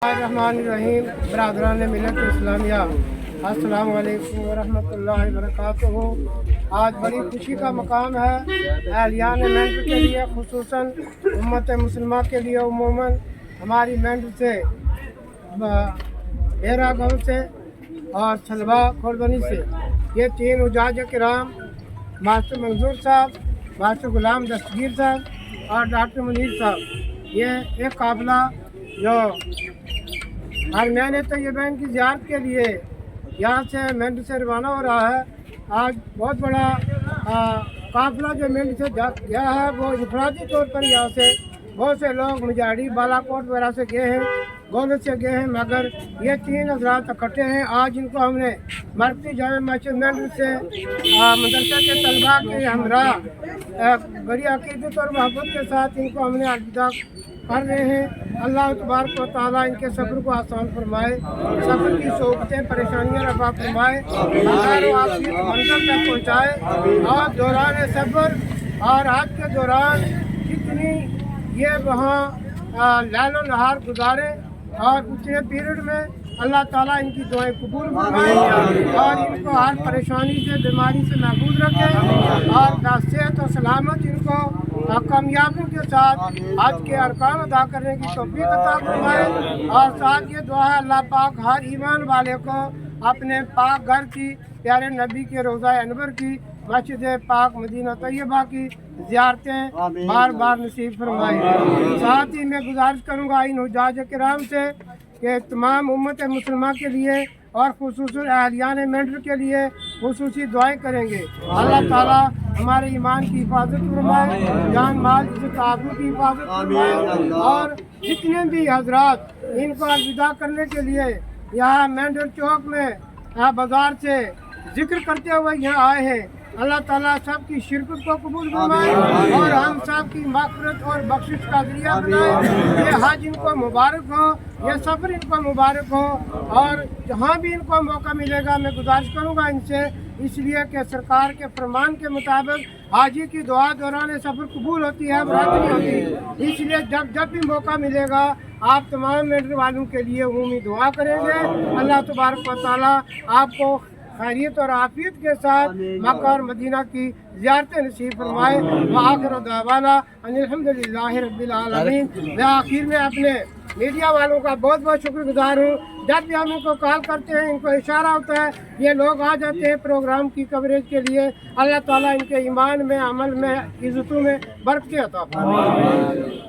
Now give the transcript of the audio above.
रहमान बरदरान मिलत इस्लामिया अस्सलाम वालेकुम वरहमतुल्लाहि वबरकातुहू। आज बड़ी खुशी का मकाम है अहलियान मेंढर के लिए, खुसूसन उम्मत मुसलमान के लिए उमूमन। हमारी मेंढर से बेरा गाँव से और छलवा खोरबनी से ये तीन उजाज किराम मास्टर मंजूर साहब, मास्टर गुलाम दस्तगीर साहब और डॉक्टर मुनीर साहब, ये एक काफिला जो हर महीने तो ये बैंक की ज़ियारत के लिए यहाँ से मेंढर से रवाना हो रहा है। आज बहुत बड़ा काफिला जो मेंढर से गया है, वो इफरादी तौर पर यहाँ से बहुत से लोग मुजाहिदी बालाकोट वगैरह से गए हैं, गोलत से गए हैं, मगर ये तीन हजरात इकट्ठे हैं। आज इनको हमने मरकज़ी जामे मस्जिद मेंढर से मदरसा के तलबा के हमरा बड़ी अकीदत और मोहब्बत के साथ इनको हमने अलविदा कर रहे हैं। अल्लाह तबारक व तआला इनके सफ़र को आसान फरमाए, सफ़र की सोबतें परेशानियाँ रफ़ा फरमाए, मंजिल तक पहुँचाए। और दौरान सफ़र और आज के दौरान जितनी ये वहाँ लैलो नहार गुजारे और उतने पीरियड में अल्लाह ताला इनकी दुआएं कबूल फरमाए और इनको हर परेशानी से, बीमारी से महफूज रखे और सेहत और सलामत इनको कामयाबी के साथ आज के अरकान अदा करने की तौफीक अता फरमाए। और साथ ये दुआ है अल्लाह पाक हर ईमान वाले को अपने पाक घर की, प्यारे नबी के रोज़ा अनवर की, मस्जिद पाक मदीना तैयबा की ज़ियारतें बार बार नसीब फरमाए। साथ ही मैं गुजारिश करूँगा इन हुज्जाज किराम से कि तमाम उम्मत मुसलमान के लिए और खुसूसन अहलियान मेंढर के लिए खुसूसी दुआएं करेंगे। अल्लाह ताला हमारे ईमान की हिफाजत फरमाए, जान माल इज़्ज़त आबरू की हिफाजत फरमाए। और जितने भी हजरात इनको अलविदा करने के लिए यहाँ मेंढर चौक में बाजार से जिक्र करते हुए यहाँ आए हैं, अल्लाह ताला सब की शिरकत को कबूल फरमाए और हम सब की मग़फ़िरत और बख्शिश का ज़रिया बनाए। ये हज इनको मुबारक हो, ये सफ़र इनको मुबारक हो। और जहाँ भी इनको मौका मिलेगा मैं गुजारिश करूँगा इनसे, इसलिए कि सरकार के फरमान के मुताबिक हाजी की दुआ दौरान सफ़र कबूल होती है, मुराद नहीं होती। इसलिए जब भी मौका मिलेगा आप तमाम मेंढर वालों के लिए उम्मीद दुआ करेंगे। अल्लाह तबारक व तआला आपको खैरियत और आफियत के साथ मक्का और मदीना की ज़ियारतें नसीब फरमाए। व आखिर दावाना अल्हम्दुलिल्लाहि रब्बिल आलमीन। मैं आखिर में अपने मीडिया वालों का बहुत बहुत शुक्रगुजार हूँ। जब भी हम इनको कॉल करते हैं, इनको इशारा होता है, ये लोग आ जाते हैं प्रोग्राम की कवरेज के लिए। अल्लाह ताला इनके ईमान में, अमल में, इज़्ज़तों में बरकत अता फरमाए।